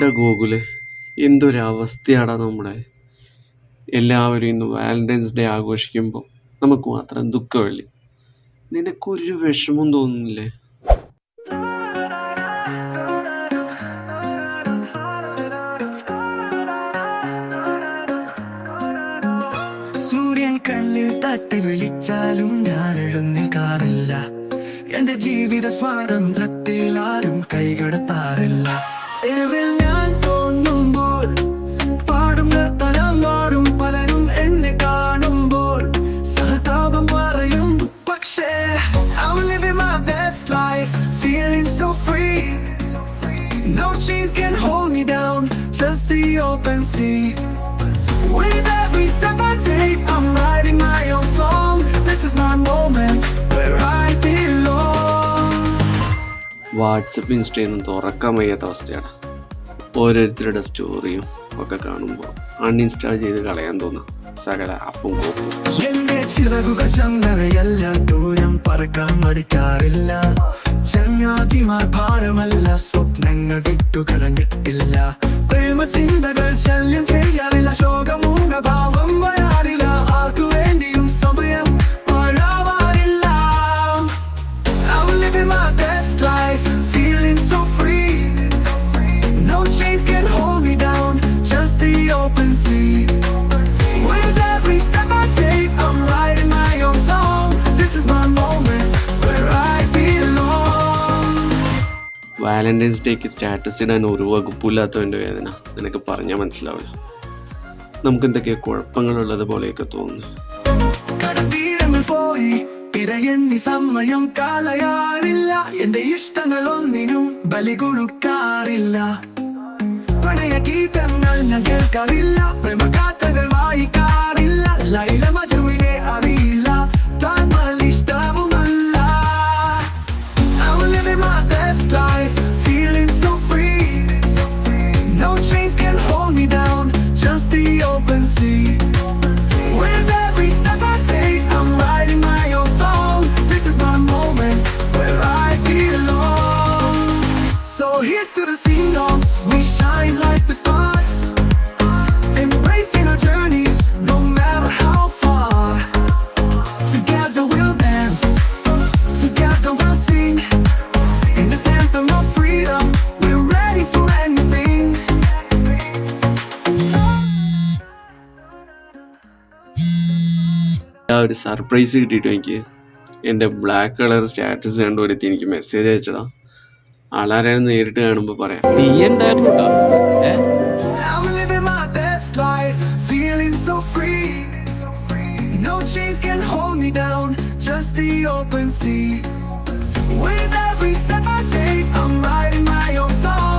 എടാ ഗോകുലെ, എന്തൊരവസ്ഥയാടാ നമ്മുടെ. എല്ലാവരും ഇന്ന് വാലന്റൈൻസ് ഡേ ആഘോഷിക്കുമ്പോൾ നമുക്ക് മാത്രം ദുഃഖമല്ലേ? നിനക്കൊരു വിഷമം തോന്നുന്നില്ലേ? സൂര്യൻ കണ്ണിൽ തട്ടി വിളിച്ചാലും ഞാൻ എഴുന്നേൽക്കാറില്ല. എന്റെ ജീവിത സ്വാതന്ത്ര്യത്തിൽ ആരും കൈകടത്താറില്ല. തെരുവിൽ ഞാൻ തോന്നുമ്പോൾ പാടും നിർത്തനം മാറും പലരും എന്നെ കാണുമ്പോൾ സഹതാപം പറയും. പക്ഷേ I'm living my best life, feeling so free. No chains can hold me down, just the open sea. With every step I take, I'm writing my own song. This is my moment where I belong. WhatsApp ഇൻസ്റ്റയൊന്നും തുറക്കാൻ വയ്യാത്ത അവസ്ഥയാണ്. ഓരോരുത്തരുടെ സ്റ്റോറിയും ഒക്കെ കാണുമ്പോൾ uninstall ചെയ്ത് കളയാൻ തോന്നാം സകല ആപ്പും കോപ്പും. എന്റെ ചിറകുകൾ ചങ്ങലയല്ല, ദൂരം പറക്കാൻ മടിക്കാറില്ല. ചങ്ങാതിമാർ ഭാരമല്ല, സ്വപ്നങ്ങൾ വിട്ടുകളഞ്ഞിട്ടില്ല. പ്രേമ ചിന്തകൾ ശല്യം ചെയ്യാറില്ല, ശോകമൂക ഭാവം വരാറില്ല. ആർക്കു വേണ്ടിയും സമയം പാഴാവാറില്ല. I'm living my best life, feeling so free. No chains can hold me down, just the open sea. With every step I take, I'm writing my own song. This is my moment where I belong. Valentine's ഡേക്ക് status ഇടാൻ ഒരു വകുപ്പില്ലാത്തവൻ്റെ വേദന നിനക്ക് പറഞ്ഞാൽ മനസ്സിലാവില്ല. നമുക്ക് എന്തൊക്കെയോ കുഴപ്പങ്ങളുള്ളത് പോലെയൊക്കെ തോന്നുന്നു. കടതീരങ്ങൾ പോയി പിറയെണ്ണി സമയം കാലയാറില്ല. എന്റെ ഇഷ്ടങ്ങളൊന്നിനും ബലി കൊടുക്കാറില്ല. പ്രണയ ഗീതങ്ങൾ ഞാൻ കേൾക്കാറില്ല, പ്രേമകഥകൾ വായിക്കാറില്ല. ലൈല മജുവിനെ അറിയില്ല, Taj Mahal ഇഷ്ടവുമല്ല. I'm living my best life, feeling so free. No chains can hold me down, just the open sea. With every step I take, I'm writing my own song. This is my moment where I belong. So here's to the sing-songs, we shine like the stars, embracing our journeys, no matter how far. Together we'll dance, together we'll sing. In this anthem of freedom, we're ready for anything. ആ ഒരു surprise കിട്ടിയിട്ട് എനിക്ക് എൻ്റെ black colour status കണ്ടുവരുത്തി എനിക്ക് message അയച്ചടാ. ആളാരായിരുന്നു നേരിട്ട് കാണുമ്പോൾ പറയാം. I'm living my best life, feeling so free. No chains can hold me down, just the open sea. With every step I take, I'm writing my own song.